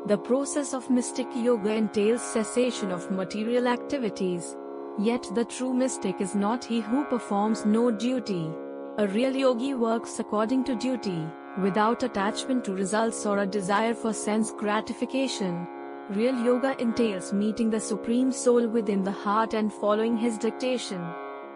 The process of mystic yoga entails cessation of material activities. Yet the true mystic is not he who performs no duty. A real yogi works according to duty, without attachment to results or a desire for sense gratification. Real yoga entails meeting the Supreme Soul within the heart and following his dictation.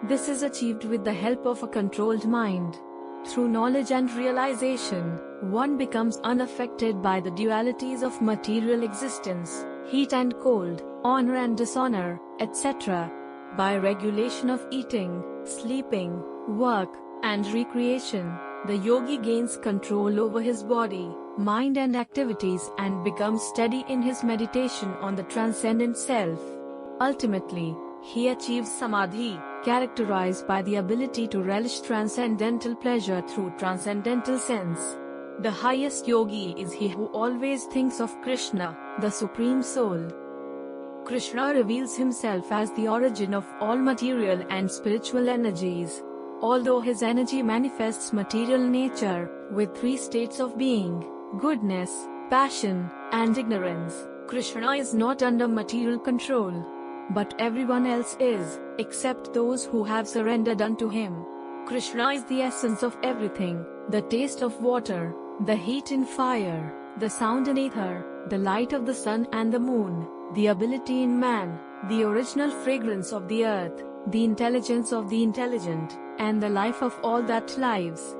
This is achieved with the help of a controlled mind. Through knowledge and realization, one becomes unaffected by the dualities of material existence, heat and cold, honor and dishonor, etc. By regulation of eating, sleeping, work, and recreation, the yogi gains control over his body, mind and activities and becomes steady in his meditation on the transcendent self. Ultimately, he achieves samadhi, characterized by the ability to relish transcendental pleasure through transcendental sense. The highest yogi is he who always thinks of Krishna, the Supreme Soul. Krishna reveals himself as the origin of all material and spiritual energies. Although his energy manifests material nature, with three states of being, goodness, passion, and ignorance, Krishna is not under material control. But everyone else is, except those who have surrendered unto him. Krishna is the essence of everything, the taste of water, the heat in fire, the sound in ether, the light of the sun and the moon, the ability in man, the original fragrance of the earth, the intelligence of the intelligent, and the life of all that lives.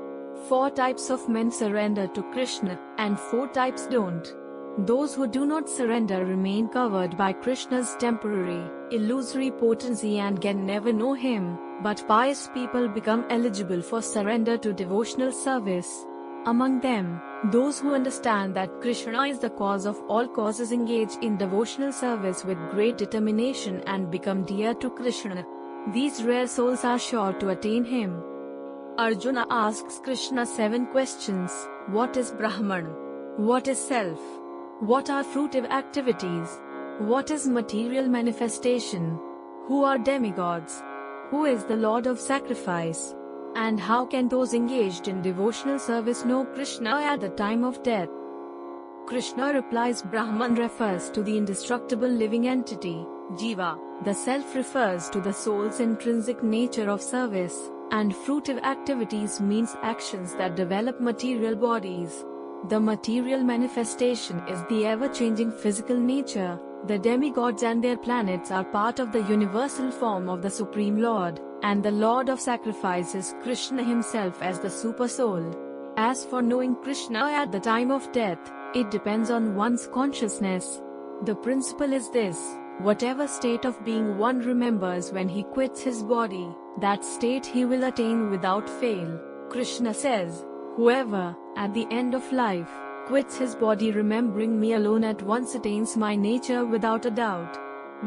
4 types of men surrender to Krishna, and 4 types don't. Those who do not surrender remain covered by Krishna's temporary, illusory potency and can never know him, but pious people become eligible for surrender to devotional service. Among them, those who understand that Krishna is the cause of all causes engage in devotional service with great determination and become dear to Krishna. These rare souls are sure to attain him. Arjuna asks Krishna 7 questions. What is Brahman? What is self? What are fruitive activities? What is material manifestation? Who are demigods? Who is the Lord of sacrifice? And how can those engaged in devotional service know Krishna at the time of death? Krishna replies Brahman refers to the indestructible living entity, Jiva, the self refers to the soul's intrinsic nature of service, and fruitive activities means actions that develop material bodies. The material manifestation is the ever-changing physical nature. The demigods and their planets are part of the universal form of the Supreme Lord, and the Lord of sacrifice is Krishna himself as the Super Soul. As for knowing Krishna at the time of death, it depends on one's consciousness. The principle is this: whatever state of being one remembers when he quits his body, that state he will attain without fail. Krishna says, whoever, at the end of life, quits his body remembering me alone at once attains my nature without a doubt.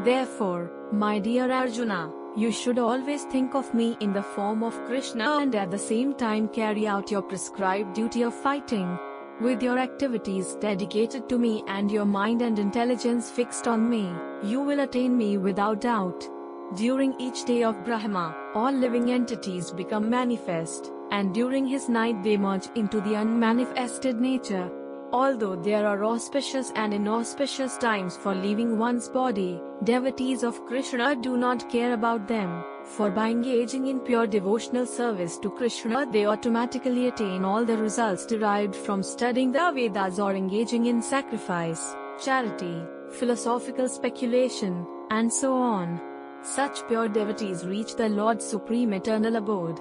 Therefore, my dear Arjuna, you should always think of me in the form of Krishna and at the same time carry out your prescribed duty of fighting. With your activities dedicated to me and your mind and intelligence fixed on me, you will attain me without doubt. During each day of Brahma, all living entities become manifest, and during his night they merge into the unmanifested nature. Although there are auspicious and inauspicious times for leaving one's body, devotees of Krishna do not care about them, for by engaging in pure devotional service to Krishna they automatically attain all the results derived from studying the Vedas or engaging in sacrifice, charity, philosophical speculation, and so on. Such pure devotees reach the Lord's supreme eternal abode.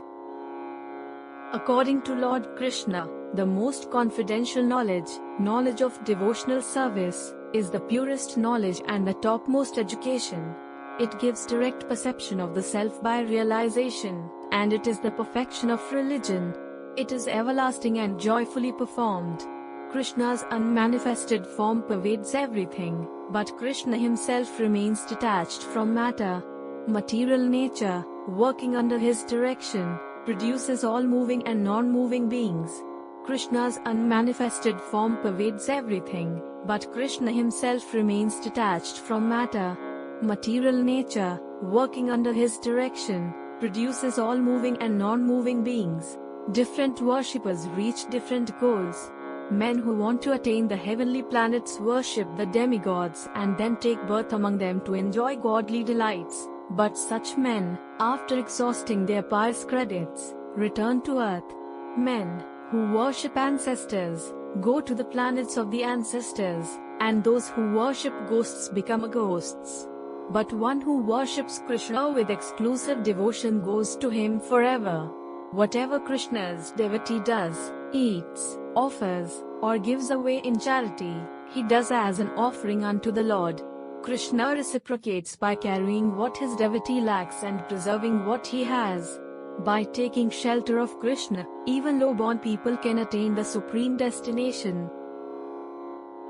According to Lord Krishna, the most confidential knowledge of devotional service, is the purest knowledge and the topmost education. It gives direct perception of the self by realization, and it is the perfection of religion. It is everlasting and joyfully performed. Krishna's unmanifested form pervades everything, but Krishna himself remains detached from matter. Material nature, working under his direction, produces all moving and non-moving beings. Krishna's unmanifested form pervades everything, but Krishna himself remains detached from matter. Material nature, working under his direction, produces all moving and non-moving beings. Different worshippers reach different goals. Men who want to attain the heavenly planets worship the demigods and then take birth among them to enjoy godly delights. But such men, after exhausting their pious credits, return to earth. Men who worship ancestors go to the planets of the ancestors, and those who worship ghosts become ghosts. But one who worships Krishna with exclusive devotion goes to him forever. Whatever Krishna's devotee does, eats, offers, or gives away in charity, he does as an offering unto the Lord. Krishna reciprocates by carrying what his devotee lacks and preserving what he has. By taking shelter of Krishna, even low-born people can attain the supreme destination.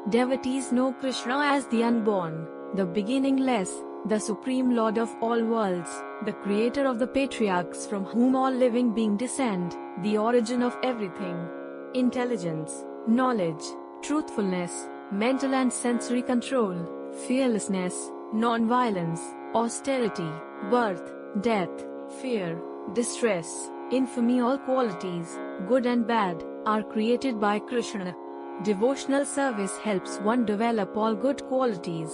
Devotees know Krishna as the unborn, the beginningless, the supreme Lord of all worlds, the creator of the patriarchs from whom all living beings descend, the origin of everything. Intelligence, knowledge, truthfulness, mental and sensory control, fearlessness, non-violence, austerity, birth, death, fear, distress, infamy, all qualities, good and bad, are created by Krishna. Devotional service helps one develop all good qualities.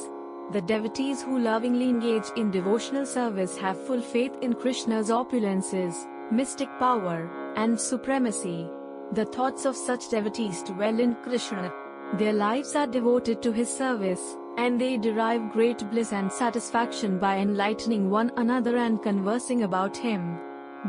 The devotees who lovingly engage in devotional service have full faith in Krishna's opulences, mystic power, and supremacy. The thoughts of such devotees dwell in Krishna. Their lives are devoted to his service, and they derive great bliss and satisfaction by enlightening one another and conversing about him.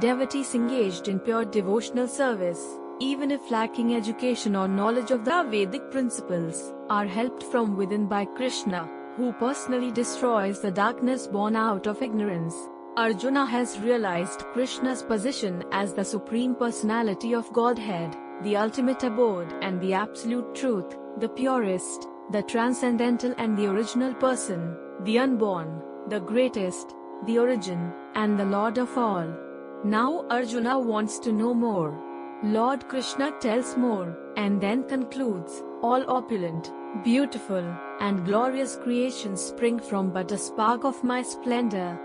Devotees engaged in pure devotional service, even if lacking education or knowledge of the Vedic principles, are helped from within by Krishna, who personally destroys the darkness born out of ignorance. Arjuna has realized Krishna's position as the Supreme Personality of Godhead, the ultimate abode and the absolute truth, the purest, the transcendental and the original person, the unborn, the greatest, the origin, and the Lord of all. Now Arjuna wants to know more. Lord Krishna tells more, and then concludes, all opulent, beautiful, and glorious creations spring from but a spark of my splendor.